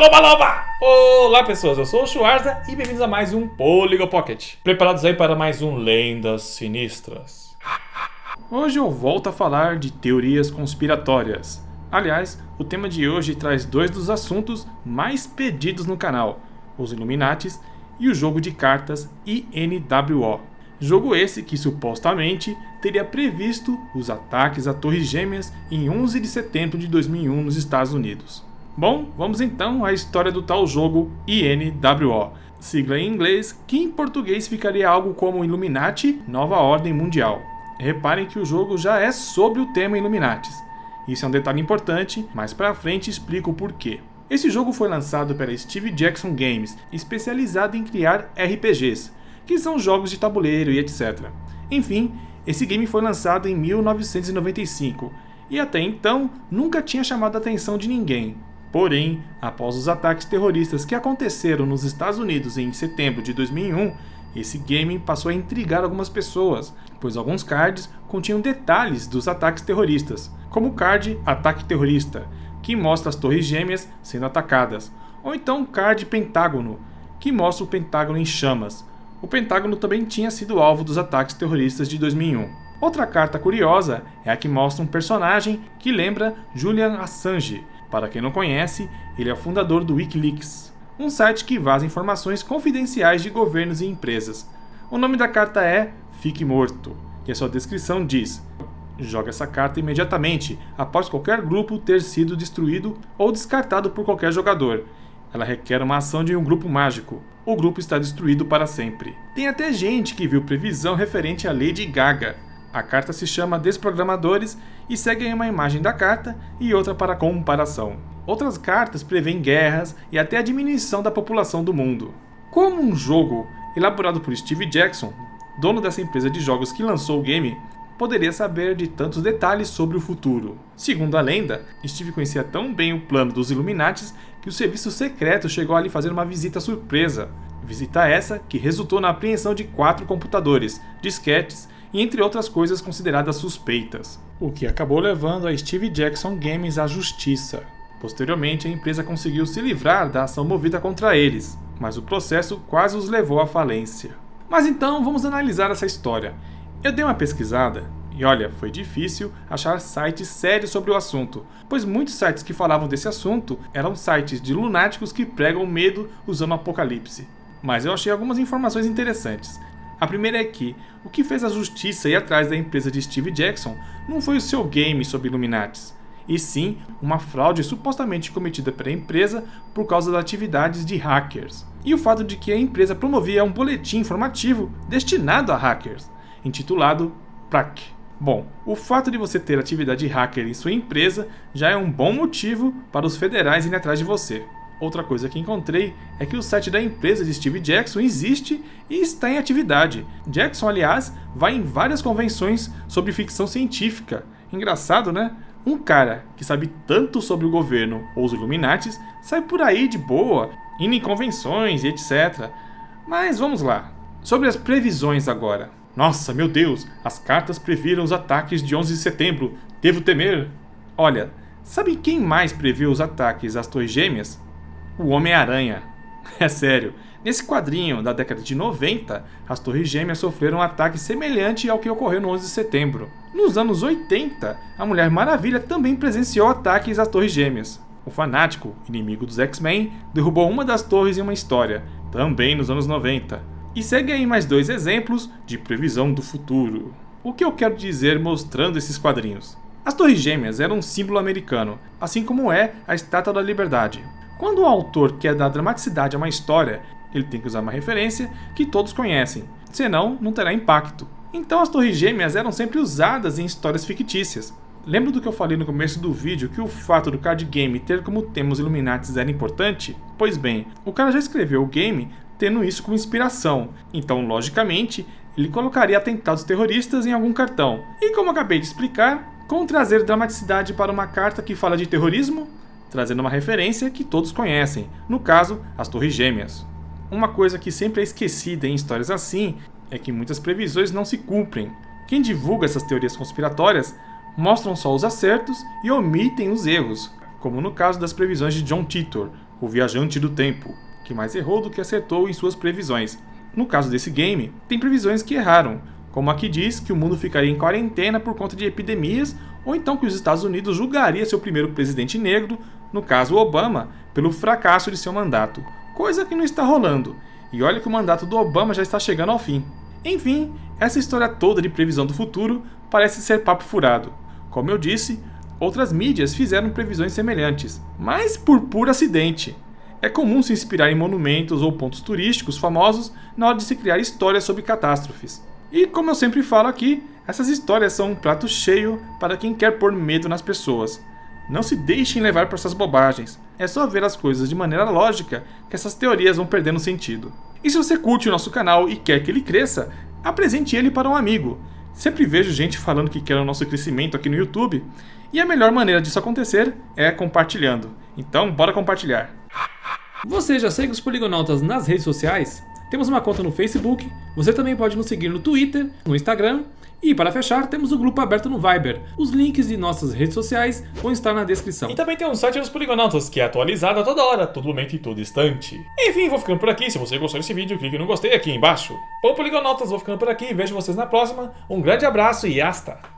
loba, loba! Olá pessoas, eu sou o Schwarza e bem-vindos a mais um Polygon Pocket. Preparados aí para mais um Lendas Sinistras. Hoje eu volto a falar de teorias conspiratórias. Aliás, o tema de hoje traz dois dos assuntos mais pedidos no canal, os Illuminatis e o jogo de cartas INWO. Jogo esse que supostamente teria previsto os ataques a Torres Gêmeas em 11 de setembro de 2001 nos Estados Unidos. Bom, vamos então à história do tal jogo INWO, sigla em inglês que em português ficaria algo como Illuminati Nova Ordem Mundial. Reparem que o jogo já é sobre o tema Illuminatis. Isso é um detalhe importante, mas pra frente explico o porquê. Esse jogo foi lançado pela Steve Jackson Games, especializada em criar RPGs, que são jogos de tabuleiro e etc. Enfim, esse game foi lançado em 1995 e até então nunca tinha chamado a atenção de ninguém. Porém, após os ataques terroristas que aconteceram nos Estados Unidos em setembro de 2001, esse game passou a intrigar algumas pessoas, pois alguns cards continham detalhes dos ataques terroristas, como o card Ataque Terrorista, que mostra as Torres Gêmeas sendo atacadas, ou então o card Pentágono, que mostra o Pentágono em chamas. O Pentágono também tinha sido alvo dos ataques terroristas de 2001. Outra carta curiosa é a que mostra um personagem que lembra Julian Assange. Para quem não conhece, ele é o fundador do Wikileaks, um site que vaza informações confidenciais de governos e empresas. O nome da carta é Fique Morto, e a sua descrição diz: joga essa carta imediatamente, após qualquer grupo ter sido destruído ou descartado por qualquer jogador. Ela requer uma ação de um grupo mágico. O grupo está destruído para sempre. Tem até gente que viu previsão referente a Lady Gaga. A carta se chama Desprogramadores e segue uma imagem da carta e outra para comparação. Outras cartas prevêem guerras e até a diminuição da população do mundo. Como um jogo elaborado por Steve Jackson, dono dessa empresa de jogos que lançou o game, poderia saber de tantos detalhes sobre o futuro? Segundo a lenda, Steve conhecia tão bem o plano dos Illuminatis que o serviço secreto chegou a lhe fazer uma visita surpresa. Visita essa que resultou na apreensão de 4 computadores, disquetes e entre outras coisas consideradas suspeitas, o que acabou levando a Steve Jackson Games à justiça. Posteriormente, a empresa conseguiu se livrar da ação movida contra eles, mas o processo quase os levou à falência. Mas então vamos analisar essa história. Eu dei uma pesquisada e olha, foi difícil achar sites sérios sobre o assunto, pois muitos sites que falavam desse assunto eram sites de lunáticos que pregam medo usando o apocalipse. Mas eu achei algumas informações interessantes. A primeira é que o que fez a justiça ir atrás da empresa de Steve Jackson não foi o seu game sobre Illuminatis, e sim uma fraude supostamente cometida pela empresa por causa das atividades de hackers, e o fato de que a empresa promovia um boletim informativo destinado a hackers, intitulado PRAC. Bom, o fato de você ter atividade hacker em sua empresa já é um bom motivo para os federais irem atrás de você. Outra coisa que encontrei é que o site da empresa de Steve Jackson existe e está em atividade. Jackson, aliás, vai em várias convenções sobre ficção científica. Engraçado, né? Um cara que sabe tanto sobre o governo ou os Illuminatis sai por aí de boa, indo em convenções e etc. Mas vamos lá. Sobre as previsões agora. Nossa, meu Deus, as cartas previram os ataques de 11 de setembro. Devo temer? Olha, sabe quem mais previu os ataques às Torres Gêmeas? O Homem-Aranha. É sério, nesse quadrinho da década de 90, as Torres Gêmeas sofreram um ataque semelhante ao que ocorreu no 11 de setembro. Nos anos 80, a Mulher Maravilha também presenciou ataques às Torres Gêmeas. O Fanático, inimigo dos X-Men, derrubou uma das torres em uma história, também nos anos 90. E segue aí mais 2 exemplos de previsão do futuro. O que eu quero dizer mostrando esses quadrinhos? As Torres Gêmeas eram um símbolo americano, assim como é a Estátua da Liberdade. Quando o autor quer dar dramaticidade a uma história, ele tem que usar uma referência que todos conhecem, senão não terá impacto. Então as Torres Gêmeas eram sempre usadas em histórias fictícias. Lembra do que eu falei no começo do vídeo que o fato do card game ter como tema os Illuminatis era importante? Pois bem, o cara já escreveu o game tendo isso como inspiração, então logicamente ele colocaria atentados terroristas em algum cartão. E como acabei de explicar, como trazer dramaticidade para uma carta que fala de terrorismo? Trazendo uma referência que todos conhecem, no caso, as Torres Gêmeas. Uma coisa que sempre é esquecida em histórias assim é que muitas previsões não se cumprem. Quem divulga essas teorias conspiratórias mostram só os acertos e omitem os erros, como no caso das previsões de John Titor, o viajante do tempo, que mais errou do que acertou em suas previsões. No caso desse game, tem previsões que erraram, como a que diz que o mundo ficaria em quarentena por conta de epidemias, ou então que os Estados Unidos julgaria seu primeiro presidente negro, no caso Obama, pelo fracasso de seu mandato, coisa que não está rolando, e olha que o mandato do Obama já está chegando ao fim. Enfim, essa história toda de previsão do futuro parece ser papo furado. Como eu disse, outras mídias fizeram previsões semelhantes, mas por puro acidente. É comum se inspirar em monumentos ou pontos turísticos famosos na hora de se criar histórias sobre catástrofes. E como eu sempre falo aqui, essas histórias são um prato cheio para quem quer pôr medo nas pessoas. Não se deixem levar por essas bobagens. É só ver as coisas de maneira lógica que essas teorias vão perdendo sentido. E se você curte o nosso canal e quer que ele cresça, apresente ele para um amigo. Sempre vejo gente falando que quer o nosso crescimento aqui no YouTube, e a melhor maneira disso acontecer é compartilhando. Então, bora compartilhar. Você já segue os Poligonautas nas redes sociais? Temos uma conta no Facebook, você também pode nos seguir no Twitter, no Instagram, e para fechar, temos o grupo aberto no Viber. Os links de nossas redes sociais vão estar na descrição. E também tem um site dos Poligonautas, que é atualizado a toda hora, todo momento e todo instante. Enfim, vou ficando por aqui. Se você gostou desse vídeo, clique no gostei aqui embaixo. Bom, Poligonautas, vou ficando por aqui. Vejo vocês na próxima. Um grande abraço e hasta!